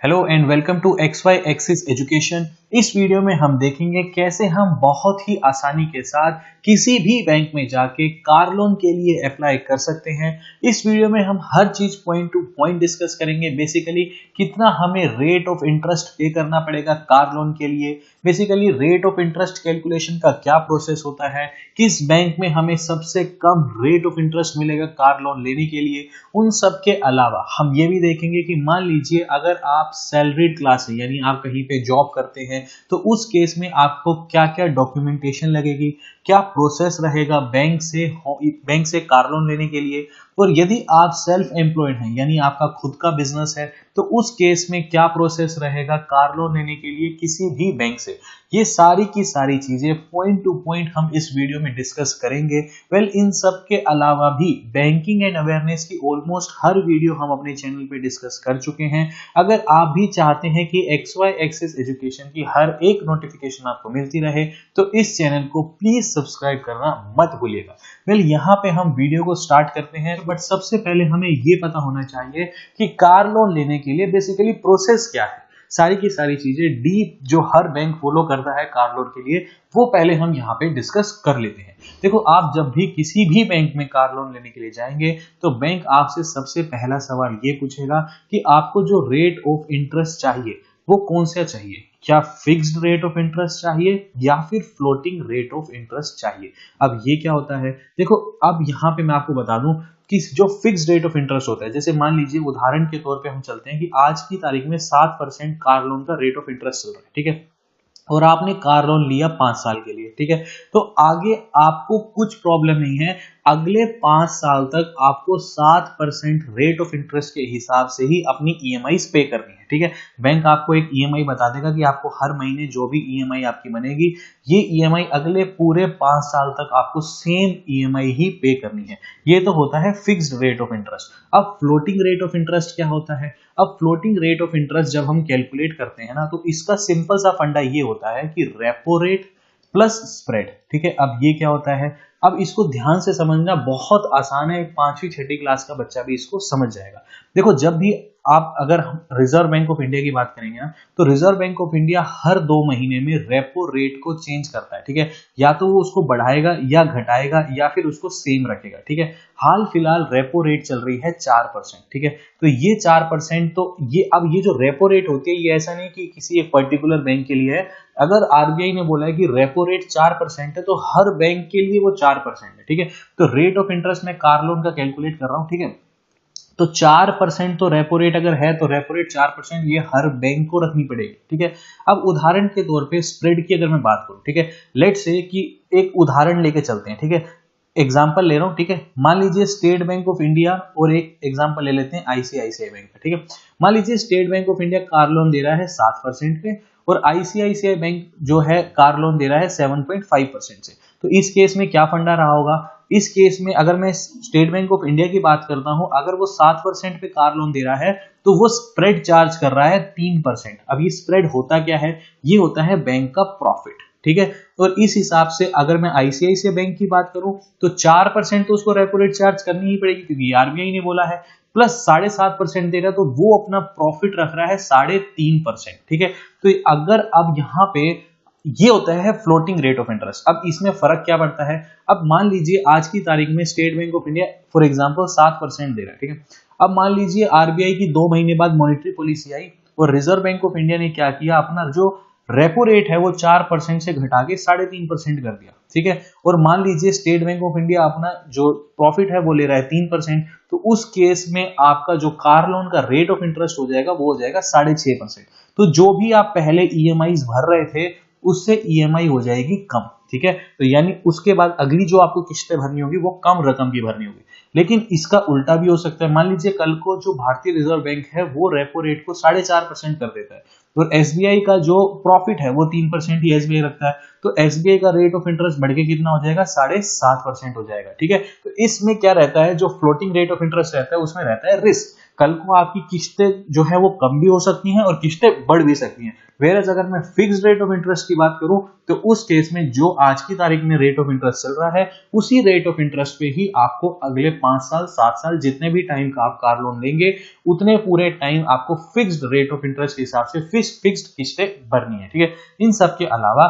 Hello and welcome to XY axis education. इस वीडियो में हम देखेंगे कैसे हम बहुत ही आसानी के साथ किसी भी बैंक में जाके कार लोन के लिए अप्लाई कर सकते हैं। इस वीडियो में हम हर चीज पॉइंट टू पॉइंट डिस्कस करेंगे। बेसिकली कितना हमें रेट ऑफ इंटरेस्ट पे करना पड़ेगा कार लोन के लिए, basically rate of interest calculation का क्या प्रोसेस होता है, किस बैंक में हमें सबसे कम रेट ऑफ इंटरेस्ट मिलेगा कार लोन लेने के लिए। उन सब के अलावा हम ये भी देखेंगे कि मान लीजिए अगर आप सैलरीड क्लास है यानी आप कहीं पे जॉब करते हैं तो उस केस में आपको क्या क्या डॉक्यूमेंटेशन लगेगी, क्या प्रोसेस रहेगा बैंक से कार लोन लेने के लिए। और यदि आप सेल्फ एम्प्लॉयड हैं यानी आपका खुद का बिजनेस है तो उस केस में क्या प्रोसेस रहेगा कार लोन लेने के लिए किसी भी बैंक से। ये सारी की सारी चीजें पॉइंट टू पॉइंट हम इस वीडियो में डिस्कस करेंगे। इन सब के अलावा भी बैंकिंग एंड अवेयरनेस की ऑलमोस्ट हर वीडियो हम अपने चैनल पे डिस्कस कर चुके हैं। अगर आप भी चाहते हैं कि XY एक्सिस एजुकेशन की हर एक नोटिफिकेशन आपको मिलती रहे तो इस चैनल को प्लीज सब्सक्राइब करना मत भूलिएगा। यहाँ पे हम वीडियो को स्टार्ट करते हैं, बट सबसे पहले हमें ये पता होना चाहिए कि कार लोन लेने के लिए बेसिकली प्रोसेस क्या है। सारी की सारी चीजें डीप जो हर बैंक फॉलो करता है कार लोन के लिए वो पहले हम यहाँ पे डिस्कस कर लेते हैं। देखो, आप जब भी किसी भी बैंक में कार लोन लेने के लिए जाएंगे तो बैंक आपसे सबसे पहला सवाल ये पूछेगा कि आपको जो रेट ऑफ इंटरेस्ट चाहिए वो कौन सा चाहिए, क्या फिक्स्ड रेट ऑफ इंटरेस्ट चाहिए या फिर फ्लोटिंग रेट ऑफ इंटरेस्ट चाहिए। अब ये क्या होता है, देखो अब यहाँ पे मैं आपको बता दूं कि जो फिक्स्ड रेट ऑफ इंटरेस्ट होता है, जैसे मान लीजिए उदाहरण के तौर पे हम चलते हैं कि आज की तारीख में 7% कार लोन का रेट ऑफ इंटरेस्ट चल रहा है, ठीक है, और आपने कार लोन लिया 5 साल के लिए, ठीक है, तो आगे आपको कुछ प्रॉब्लम नहीं है। अगले 5 साल तक आपको 7% रेट ऑफ इंटरेस्ट के हिसाब से ही अपनी EMI पे करनी है, ठीक है। बैंक आपको एक EMI बता देगा कि आपको हर महीने जो भी EMI आपकी बनेगी ये EMI अगले पूरे 5 साल तक आपको सेम EMI ही पे करनी है। ये तो होता है फिक्स्ड रेट ऑफ इंटरेस्ट। अब फ्लोटिंग रेट ऑफ इंटरेस्ट क्या होता है। अब फ्लोटिंग रेट ऑफ इंटरेस्ट जब हम कैलकुलेट करते हैं ना तो इसका सिंपल सा फंडा ये होता है कि रेपो रेट प्लस स्प्रेड, ठीक है। अब ये क्या होता है, अब इसको ध्यान से समझना बहुत आसान है, 5वीं 6वीं क्लास का बच्चा भी इसको समझ जाएगा। देखो, जब भी आप अगर रिजर्व बैंक ऑफ इंडिया की बात करेंगे ना तो रिजर्व बैंक ऑफ इंडिया हर 2 महीने में रेपो रेट को चेंज करता है, ठीक है, या तो वो उसको बढ़ाएगा या घटाएगा या फिर उसको सेम रखेगा, ठीक है। हाल फिलहाल रेपो रेट चल रही है 4%, ठीक है, तो ये 4%, तो ये जो रेपो रेट होती है ये ऐसा नहीं कि किसी एक पर्टिकुलर बैंक के लिए है। अगर RBI ने बोला है कि रेपो रेट 4% है तो हर बैंक के लिए वो 4% है, ठीक है। तो रेट ऑफ इंटरेस्ट में कार लोन का कैलकुलेट कर रहा हूं, ठीक है, तो 4% तो रेपो रेट अगर है तो रेपो रेट 4% ये हर बैंक को रखनी पड़ेगी, ठीक है। अब उदाहरण के तौर पे स्प्रेड की अगर मैं बात करूं, ठीक है, लेट्स से कि एक उदाहरण लेके चलते हैं, ठीक है, एग्जांपल ले रहा हूं, ठीक है। मान लीजिए स्टेट बैंक ऑफ इंडिया और एक एग्जांपल ले लेते हैं ICICI बैंक का, ठीक है। मान लीजिए State Bank of India car loan दे रहा है 7% पे और ICICI बैंक जो है कार लोन दे रहा है 7.5% से। तो इस केस में क्या फंडा रहा होगा, इस केस में अगर मैं स्टेट बैंक ऑफ इंडिया की बात करता हूं, अगर वो 7% पे कार लोन दे रहा है तो वो स्प्रेड चार्ज कर रहा है 3%। अब ये स्प्रेड होता क्या है, ये होता है बैंक का प्रॉफिट, ठीक है। और इस हिसाब से अगर मैं ICICI बैंक की बात करूं तो 4% तो उसको रेपो रेट चार्ज करनी ही पड़ेगी क्योंकि RBI ने बोला है, प्लस 7.5% देगा तो वो अपना प्रॉफिट रख रहा है 3.5%, ठीक है। तो अगर अब यहाँ पे ये होता है फ्लोटिंग रेट ऑफ इंटरेस्ट। अब इसमें फर्क क्या पड़ता है, अब मान लीजिए आज की तारीख में state Bank of India for example 7% दे रहा है, ठीक है। अब मान लीजिए RBI की 2 महीने बाद मॉनेटरी पॉलिसी आई और रिजर्व बैंक ऑफ इंडिया ने क्या किया, अपना जो रेपो रेट है वो 4% से घटा के 3.5% कर दिया, ठीक है। और मान लीजिए स्टेट बैंक ऑफ इंडिया अपना जो प्रॉफिट है वो ले रहा है 3%, तो उस केस में आपका जो कार लोन का रेट ऑफ इंटरेस्ट हो जाएगा वो हो जाएगा 6.5%। तो जो भी आप पहले EMIs भर रहे थे उससे EMI हो जाएगी कम, ठीक है। तो यानी उसके बाद अगली जो आपको किस्तें भरनी होगी वो कम रकम की भरनी होगी। लेकिन इसका उल्टा भी हो सकता है, मान लीजिए कल को जो भारतीय रिजर्व बैंक है वो रेपो रेट को 4.5% कर देता है और एसबीआई का जो प्रॉफिट है वो 3% ही एसबीआई रखता है, तो एसबीआई का रेट ऑफ इंटरेस्ट बढ़ के कितना हो जाएगा, 7.5% हो जाएगा। ठीक है, तो इसमें क्या रहता है, जो फ्लोटिंग रेट ऑफ इंटरेस्ट रहता है उसमें रहता है रिस्क। कल को आपकी किस्तें जो है वो कम भी हो सकती हैं और किस्तें बढ़ भी सकती हैं। वेरएज अगर मैं फिक्स्ड रेट ऑफ इंटरेस्ट की बात करूं तो उस केस में जो आज की तारीख में रेट ऑफ इंटरेस्ट चल रहा है उसी रेट ऑफ इंटरेस्ट पे ही आपको अगले 5 साल 7 साल जितने भी टाइम का आप कार लोन लेंगे उतने पूरे टाइम आपको फिक्स्ड रेट ऑफ इंटरेस्ट के हिसाब से फिक्स्ड किस्तें भरनी है। ठीक है, इन सब के अलावा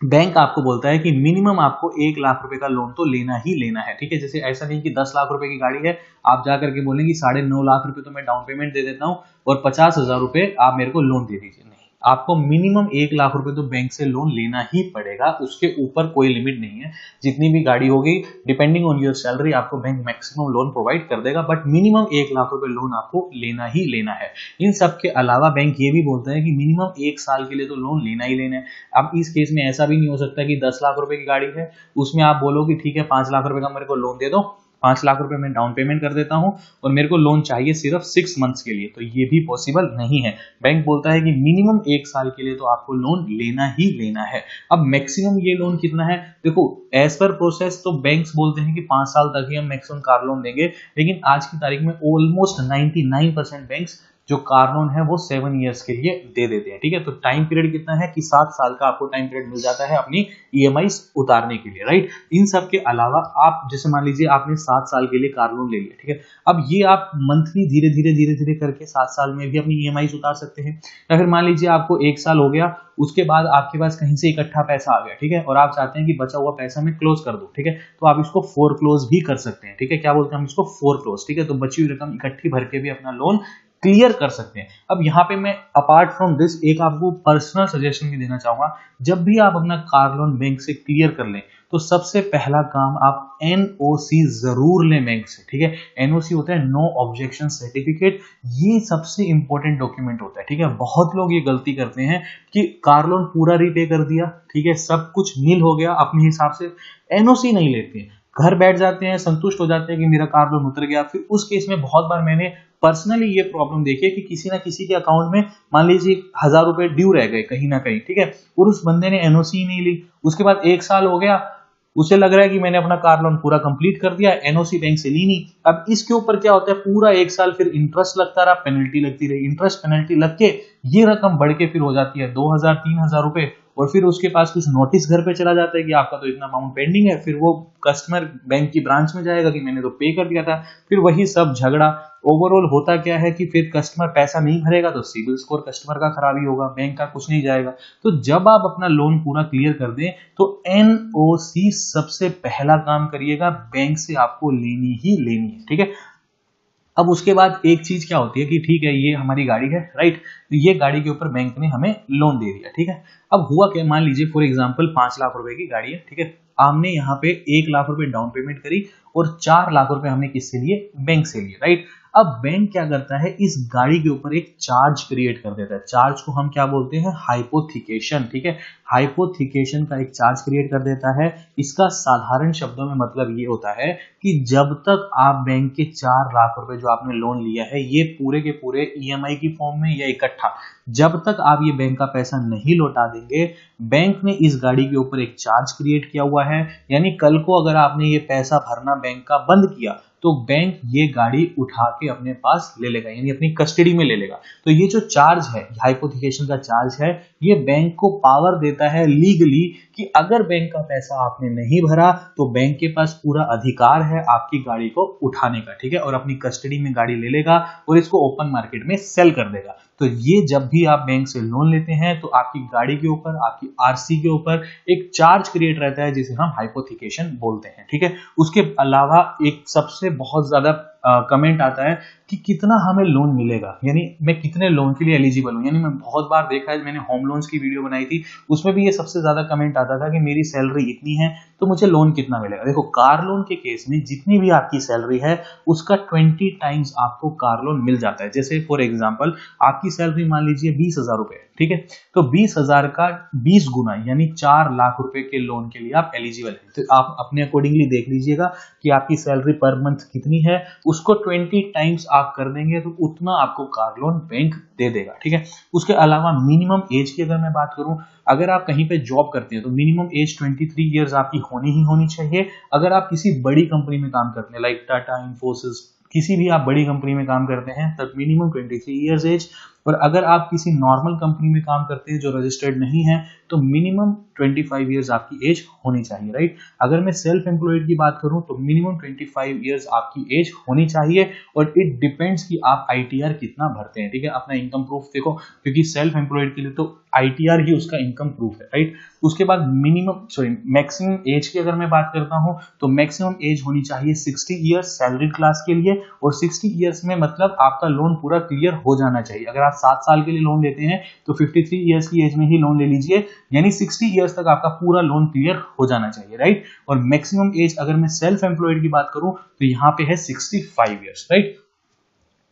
बैंक आपको बोलता है कि मिनिमम आपको 1 लाख रुपए का लोन तो लेना ही लेना है। ठीक है, जैसे ऐसा नहीं कि 10 लाख रुपए की गाड़ी है आप जाकर के बोलेंगे 9.5 लाख रुपए तो मैं डाउन पेमेंट दे देता हूं और 50,000 रुपए आप मेरे को लोन दे दीजिए। नहीं, आपको मिनिमम 1 लाख रुपए तो बैंक से लोन लेना ही पड़ेगा, उसके ऊपर कोई लिमिट नहीं है। जितनी भी गाड़ी होगी डिपेंडिंग ऑन योर सैलरी आपको बैंक मैक्सिमम लोन प्रोवाइड कर देगा, बट मिनिमम 1 लाख रुपए लोन आपको लेना ही लेना है। इन सब के अलावा बैंक ये भी बोलता है कि मिनिमम 1 साल के लिए तो लोन लेना ही लेना है। अब इस केस में ऐसा भी नहीं हो सकता कि 10 लाख रुपए की गाड़ी है उसमें आप बोलो कि ठीक है 5 लाख रुपए का मेरे को लोन दे दो, 5 लाख रुपए मैं डाउन पेमेंट कर देता हूं और मेरे को लोन चाहिए सिर्फ 6 मंथ्स के लिए, तो ये भी पॉसिबल नहीं है। बैंक बोलता है कि मिनिमम 1 साल के लिए तो आपको लोन लेना ही लेना है। अब मैक्सिमम ये लोन कितना है, देखो एज पर प्रोसेस तो बैंक्स बोलते हैं कि 5 साल तक ही हम मैक्सिमम कार लोन देंगे, लेकिन आज की तारीख में ऑलमोस्ट 99% बैंक्स जो कार लोन है वो 7 इयर्स के लिए दे देते हैं। ठीक है, तो टाइम पीरियड कितना है कि 7 साल का आपको टाइम पीरियड मिल जाता है अपनी ईएमआई उतारने के लिए, राइट। इन सब के अलावा आप जैसे मान लीजिए आपने 7 साल के लिए कार लोन ले लिया, ठीक है, अब ये आप मंथली धीरे धीरे करके 7 साल में भी अपनी ईएमआई उतार सकते हैं। या फिर मान लीजिए आपको 1 साल हो गया, उसके बाद आपके पास कहीं से इकट्ठा पैसा आ गया, ठीक है, और आप चाहते हैं कि बचा हुआ पैसा मैं क्लोज कर दूं, ठीक है, तो आप इसको फोरक्लोज भी कर सकते हैं। ठीक है, क्या बोलते हैं हम इसको, फोरक्लोज। ठीक है, तो बची हुई रकम इकट्ठी भर के भी अपना लोन क्लियर कर सकते हैं। अब यहाँ पे मैं अपार्ट फ्रॉम दिस एक आपको पर्सनल सजेशन भी देना चाहूंगा, जब भी आप अपना कार लोन बैंक से क्लियर कर लें तो सबसे पहला काम आप एनओसी जरूर लें बैंक से। ठीक है, एनओसी होता है नो ऑब्जेक्शन सर्टिफिकेट, ये सबसे इंपॉर्टेंट डॉक्यूमेंट होता है। ठीक है, बहुत लोग ये गलती करते हैं कि कार लोन पूरा रीपे कर दिया, ठीक है, सब कुछ नील हो गया अपने हिसाब से, एनओसी नहीं लेते, घर बैठ जाते हैं, संतुष्ट हो जाते हैं कि मेरा कार लोन उतर गया। फिर उस केस में बहुत बार मैंने पर्सनली ये प्रॉब्लम देखी है कि किसी ना किसी के अकाउंट में मान लीजिए 1000 रुपए ड्यू रह गए कहीं ना कहीं, ठीक है, और उस बंदे ने एनओसी नहीं ली, उसके बाद 1 साल हो गया, उसे लग रहा है कि मैंने अपना कार लोन पूरा कंप्लीट कर दिया, एनओसी बैंक से ली नहीं। अब इसके ऊपर क्या होता है, पूरा 1 साल फिर इंटरेस्ट लगता रहा, पेनल्टी लगती रही, इंटरेस्ट पेनल्टी लग के ये रकम बढ़ के फिर हो जाती है 2000 3000 रुपए, और फिर उसके पास कुछ नोटिस घर पे चला जाता है कि आपका तो इतना अमाउंट पेंडिंग है। फिर वो कस्टमर बैंक की ब्रांच में जाएगा कि मैंने तो पे कर दिया था, फिर वही सब झगड़ा। ओवरऑल होता क्या है कि फिर कस्टमर पैसा नहीं भरेगा तो सिबिल स्कोर कस्टमर का खराबी होगा, बैंक का कुछ नहीं जाएगा। तो जब आप अपना लोन पूरा क्लियर कर दें तो एनओसी सबसे पहला काम करिएगा, बैंक से आपको लेनी ही लेनी है। ठीक है, अब उसके बाद एक चीज क्या होती है कि ठीक है ये हमारी गाड़ी है, राइट, तो ये गाड़ी के ऊपर बैंक ने हमें लोन दे दिया, ठीक है। अब हुआ क्या, मान लीजिए फॉर एग्जांपल 5 लाख रुपए की गाड़ी है, ठीक है, हमने यहाँ पे 1 लाख रुपए डाउन पेमेंट करी और 4 लाख रुपए हमने किससे लिए, बैंक से लिए, राइट। अब बैंक क्या करता है, इस गाड़ी के ऊपर एक चार्ज क्रिएट कर देता है, चार्ज को हम क्या बोलते हैं, हाइपोथिकेशन। ठीक है, हाइपोथिकेशन का एक चार्ज क्रिएट कर देता है। इसका साधारण शब्दों में मतलब ये होता है कि जब तक आप बैंक के 4 लाख रुपए जो आपने लोन लिया है ये पूरे के पूरे ईएमआई की फॉर्म में या इकट्ठा, जब तक आप ये बैंक का पैसा नहीं लौटा देंगे, बैंक ने इस गाड़ी के ऊपर एक चार्ज क्रिएट किया हुआ है। यानी कल को अगर आपने ये पैसा भरना बैंक का बंद किया तो बैंक ये गाड़ी उठा के अपने पास ले लेगा, यानी अपनी कस्टडी में ले लेगा। तो ये जो चार्ज है, हाइपोथिकेशन का चार्ज है, ये बैंक को पावर देता है लीगली कि अगर बैंक का पैसा आपने नहीं भरा तो बैंक के पास पूरा अधिकार है आपकी गाड़ी को उठाने का, ठीक है, और अपनी कस्टडी में गाड़ी ले लेगा और इसको ओपन मार्केट में सेल कर देगा। तो ये जब भी आप बैंक से लोन लेते हैं तो आपकी गाड़ी के ऊपर, आपकी आरसी के ऊपर एक चार्ज क्रिएट रहता है जिसे हम हाइपोथिकेशन बोलते हैं। ठीक है, उसके अलावा एक सबसे बहुत ज्यादा कमेंट आता है कि कितना हमें लोन मिलेगा, यानी मैं कितने लोन के लिए एलिजिबल हूं। यानी मैं बहुत बार देखा है, मैंने होम लोन्स की वीडियो बनाई थी, उसमें भी ये सबसे ज्यादा कमेंट आता था कि मेरी सैलरी इतनी है तो मुझे लोन कितना मिलेगा। देखो कार लोन के केस में जितनी भी आपकी सैलरी है उसका 20 टाइम्स आपको कार लोन मिल जाता है। जैसे फॉर एग्जाम्पल आपकी सैलरी मान लीजिए 20,000 रुपए, ठीक है, तो 20,000 का 20 गुना यानी 4 लाख रुपए के लोन के लिए आप एलिजिबल हैं। तो आप अपने अकॉर्डिंगली देख लीजिएगा कि आपकी सैलरी पर मंथ कितनी है, उसको 20 टाइम्स आप कर देंगे तो उतना आपको कार लोन बैंक दे देगा, ठीक है। उसके अलावा मिनिमम एज की अगर मैं बात करूं, अगर आप कहीं पे जॉब करते हैं तो मिनिमम एज 23 इयर्स आपकी होनी ही होनी चाहिए। अगर आप किसी बड़ी कंपनी में काम करते हैं लाइक टाटा, इंफोसिस, किसी भी आप बड़ी कंपनी में काम करते हैं तब मिनिमम 23 इयर्स एज। और अगर आप किसी नॉर्मल कंपनी में काम करते हैं जो रजिस्टर्ड नहीं है तो मिनिमम 25 इयर्स आपकी एज होनी चाहिए, राइट। अगर मैं सेल्फ एम्प्लॉयड की बात करूं तो मिनिमम 25 इयर्स आपकी एज होनी चाहिए और इट डिपेंड्स कि आप आईटीआर कितना भरते हैं, ठीक है। अपना इनकम प्रूफ देखो, क्योंकि सेल्फ एम्प्लॉयड के लिए तो आईटीआर ही उसका इनकम प्रूफ है, राइट। उसके बाद मैक्सिमम एज की अगर मैं बात करता हूं तो मैक्सिमम एज होनी चाहिए 60 इयर्स सैलरीड क्लास के लिए। और 60 इयर्स में मतलब आपका लोन पूरा क्लियर हो जाना चाहिए। अगर आप 7 साल के लिए लोन लेते हैं तो 53 इयर्स की एज में ही लोन ले लीजिए, यानी 60 इयर्स तक आपका पूरा लोन क्लियर हो जाना चाहिए, राइट। और मैक्सिमम एज अगर मैं सेल्फ एम्प्लॉयड की बात करूं तो यहाँ पे है 65 इयर्स, राइट।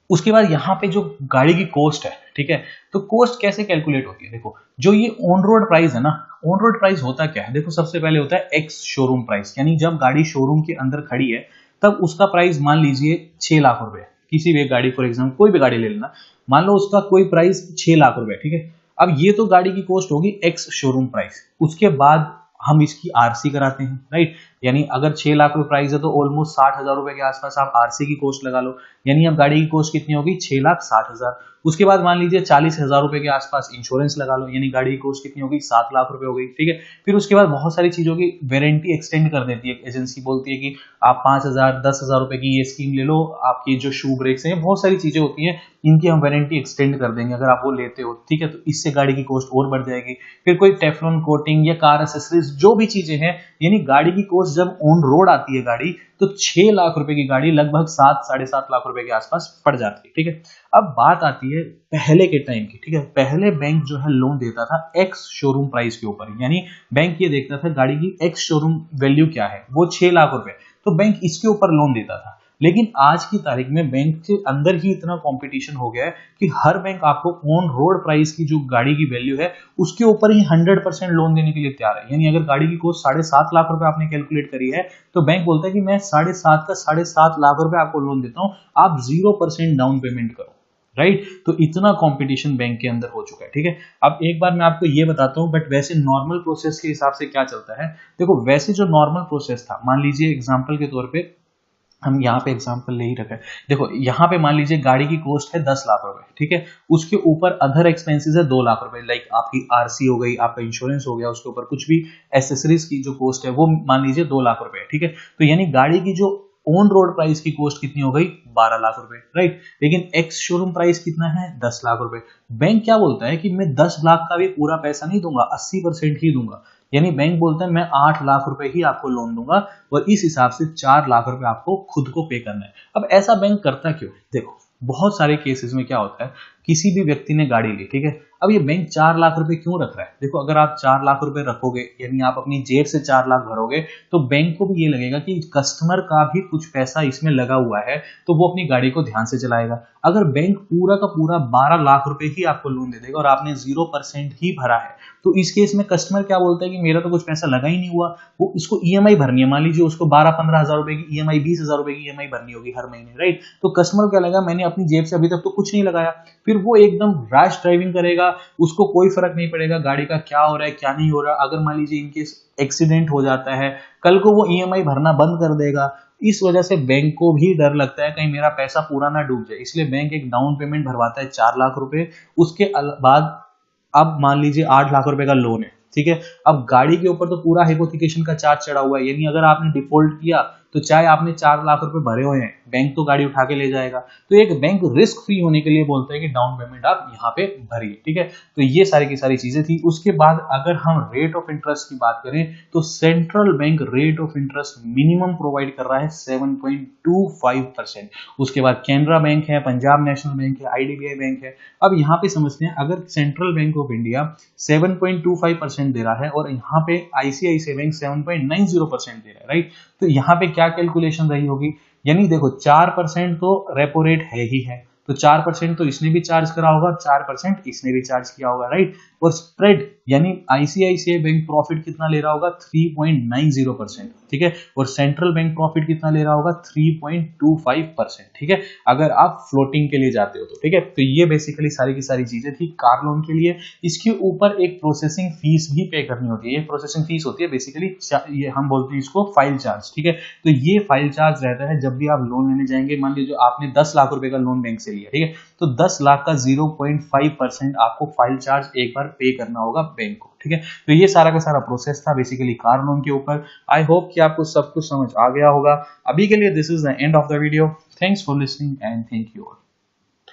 उसके बाद यहाँ पे जो गाड़ी की कॉस्ट है, ठीक है, तो कॉस्ट कैसे कैलकुलेट होती है। देखो जो ये ऑन रोड प्राइस है ना, ऑन रोड प्राइस होता क्या है, देखो सबसे पहले होता है एक्स शोरूम प्राइस, यानी जब गाड़ी शोरूम के अंदर खड़ी है तब उसका प्राइस मान लीजिए 6 लाख रुपए। किसी भी गाड़ी, फॉर एग्जाम्पल कोई भी गाड़ी ले लेना, मान लो उसका कोई प्राइस 6 लाख रुपए, ठीक है। अब ये तो गाड़ी की कॉस्ट होगी एक्स शोरूम प्राइस। उसके बाद हम इसकी आरसी कराते हैं, राइट। यानी अगर 6 लाख रुपए प्राइस है तो ऑलमोस्ट 60,000 रुपए के आसपास आप आरसी की कॉस्ट लगा लो, यानी अब गाड़ी की कॉस्ट कितनी होगी 6,60,000। उसके बाद मान लीजिए 40,000 रुपए के आसपास इंश्योरेंस लगा लो, यानी गाड़ी की कॉस्ट कितनी होगी 7 लाख रुपए हो गई, ठीक है। फिर उसके बाद बहुत सारी चीजों की वारंटी एक्सटेंड कर देती है एजेंसी, बोलती है कि आप 5,000 10,000 रुपए की ये स्कीम ले लो, आपकी जो शू ब्रेक्स हैं, बहुत सारी चीजें होती हैं, इनकी हम वारंटी एक्सटेंड कर देंगे अगर आप वो लेते हो, ठीक है। तो इससे गाड़ी की कॉस्ट और बढ़ जाएगी। फिर कोई टेफ्लॉन कोटिंग या कार एक्सेसरीज जो भी चीजें हैं, यानी गाड़ी की कॉस्ट जब ऑन रोड आती है गाड़ी तो 6 लाख रुपए की गाड़ी लगभग 7-7.5 लाख रुपए के आसपास पड़ जाती है, ठीक है। अब बात आती है पहले के टाइम की, ठीक है। पहले बैंक जो है लोन देता था एक्स शोरूम प्राइस के ऊपर, यानी बैंक ये देखता था गाड़ी की एक्स शोरूम वैल्यू क्या है, वो 6 लाख रुपए, तो बैंक इसके ऊपर लोन देता था। लेकिन आज की तारीख में बैंक के अंदर ही इतना कंपटीशन हो गया है कि हर बैंक आपको ऑन रोड प्राइस की जो गाड़ी की वैल्यू है उसके ऊपर ही 100% लोन देने के लिए तैयार है। यानी अगर गाड़ी की कॉस्ट 7.5 लाख रुपए आपने कैलकुलेट करी है तो बैंक बोलता है कि मैं 7.5 का 7.5 लाख रुपए आपको लोन देता हूं, आप 0% डाउन पेमेंट करो, राइट। तो इतना कंपटीशन बैंक के अंदर हो चुका है, ठीक है। अब एक बार मैं आपको ये बताता हूं, बट वैसे नॉर्मल प्रोसेस के हिसाब से क्या चलता है, देखो वैसे जो नॉर्मल प्रोसेस था, मान लीजिए एग्जांपल के तौर पे हम यहाँ पे एग्जांपल ले ही रखा है। देखो यहाँ पे मान लीजिए गाड़ी की कॉस्ट है 10 लाख रुपए, ठीक है। उसके ऊपर अदर एक्सपेंसेस है 2 लाख रुपए, लाइक आपकी आरसी हो गई, आपका इंश्योरेंस हो गया, उसके ऊपर कुछ भी एसेसरीज की जो कॉस्ट है वो मान लीजिए 2 लाख रुपए, ठीक है। तो यानी गाड़ी की जो ऑन रोड प्राइस की कॉस्ट कितनी हो गई 12 लाख रुपए, राइट। लेकिन एक्स शोरूम प्राइस कितना है 10 लाख रुपए। बैंक क्या बोलता है कि मैं 10 लाख का भी पूरा पैसा नहीं दूंगा, 80% ही दूंगा। यानी बैंक बोलता है मैं 8 लाख रुपए ही आपको लोन दूंगा और इस हिसाब से 4 लाख रुपए आपको खुद को पे करना है। अब ऐसा बैंक करता क्यों, देखो बहुत सारे केसेस में क्या होता है, किसी भी व्यक्ति ने गाड़ी ली, ठीक है। अब ये बैंक 4 लाख रुपए क्यों रख रहा है, देखो अगर आप 4 लाख रुपए रखोगे, यानी आप अपनी जेब से 4 लाख भरोगे, तो बैंक को भी ये लगेगा कि कस्टमर का भी कुछ पैसा इसमें लगा हुआ है, तो वो अपनी गाड़ी को ध्यान से चलाएगा। अगर बैंक पूरा का पूरा 12 लाख रुपए ही आपको लोन दे देगा और आपने 0% ही भरा है, तो इस केस में कस्टमर क्या बोलता है कि मेरा तो कुछ पैसा लगा ही नहीं हुआ, वो इसको ईएमआई भरनी है, मान लीजिए उसको 12-15 हजार रुपए की ईएमआई, 20,000 रुपए की ईएमआई भरनी होगी हर महीने, राइट। तो कस्टमर क्या लगा, मैंने अपनी जेब से अभी तक तो कुछ नहीं लगाया, फिर वो एकदम रैश ड्राइविंग करेगा, उसको कोई फर्क नहीं पड़ेगा गाड़ी का क्या हो रहा है क्या नहीं हो रहा। अगर मान लीजिए इनकेस एक्सीडेंट हो जाता है, कल को वो ईएमआई भरना बंद कर देगा। इस वजह से बैंक को भी डर लगता है कहीं मेरा पैसा पूरा ना डूब जाए, इसलिए बैंक एक डाउन पेमेंट भरवाता है 4 लाख रुपए। उसके बाद अब मान लीजिए 8 लाख रुपए का लोन है, ठीक है। अब गाड़ी के ऊपर तो पूरा हाइपोथिकेशन का चार्ज चढ़ा हुआ है, यानी अगर आपने डिफॉल्ट किया तो चाहे आपने 4 लाख रुपए भरे हुए हैं, बैंक तो गाड़ी उठा के ले जाएगा। तो एक बैंक रिस्क फ्री होने के लिए बोलता है कि डाउन पेमेंट आप यहाँ पे भरिए, ठीक है। तो ये सारी की सारी चीजें थी। उसके बाद अगर हम रेट ऑफ इंटरेस्ट की बात करें तो central bank rate of interest minimum provide कर रहा है 7.25%। उसके बाद कैनरा बैंक है, पंजाब नेशनल बैंक है, आईडीबीआई बैंक है। अब यहाँ पे समझते हैं, अगर सेंट्रल बैंक ऑफ इंडिया 7.25% दे रहा है और यहाँ पे आईसीआईसीआई बैंक 7.90% दे रहा है, राइट। तो यहाँ पे क्या कैलकुलेशन रही होगी, यानी देखो 4% तो रेपो रेट है ही है, तो 4% तो इसने भी चार्ज करा होगा, 4% इसने भी चार्ज किया होगा, राइट। और स्प्रेड यानी आईसीआईसीआई बैंक प्रॉफिट कितना ले रहा होगा, 3.90%, ठीक है। और सेंट्रल बैंक प्रॉफिट कितना ले रहा होगा, 3.25%, ठीक है, अगर आप फ्लोटिंग के लिए जाते हो तो, ठीक है। तो ये बेसिकली सारी की सारी चीजें थी कार लोन के लिए। इसके ऊपर एक प्रोसेसिंग फीस भी पे करनी होती है। ये प्रोसेसिंग फीस होती है बेसिकली, ये हम बोलते हैं इसको फाइल चार्ज, ठीक है। तो ये फाइल चार्ज रहता है जब भी आप लोन लेने जाएंगे। मान लीजिए आपने 10 लाख रुपए का लोन बैंक से लिया, ठीक है, तो 10 लाख का 0.5% आपको फाइल चार्ज एक बार पे करना होगा बैंक को, ठीक है। तो ये सारा का सारा प्रोसेस था बेसिकली कार लोन के ऊपर। आई होप कि आपको सब कुछ समझ आ गया होगा। अभी के लिए this is the end of the video. Thanks for listening and thank you all.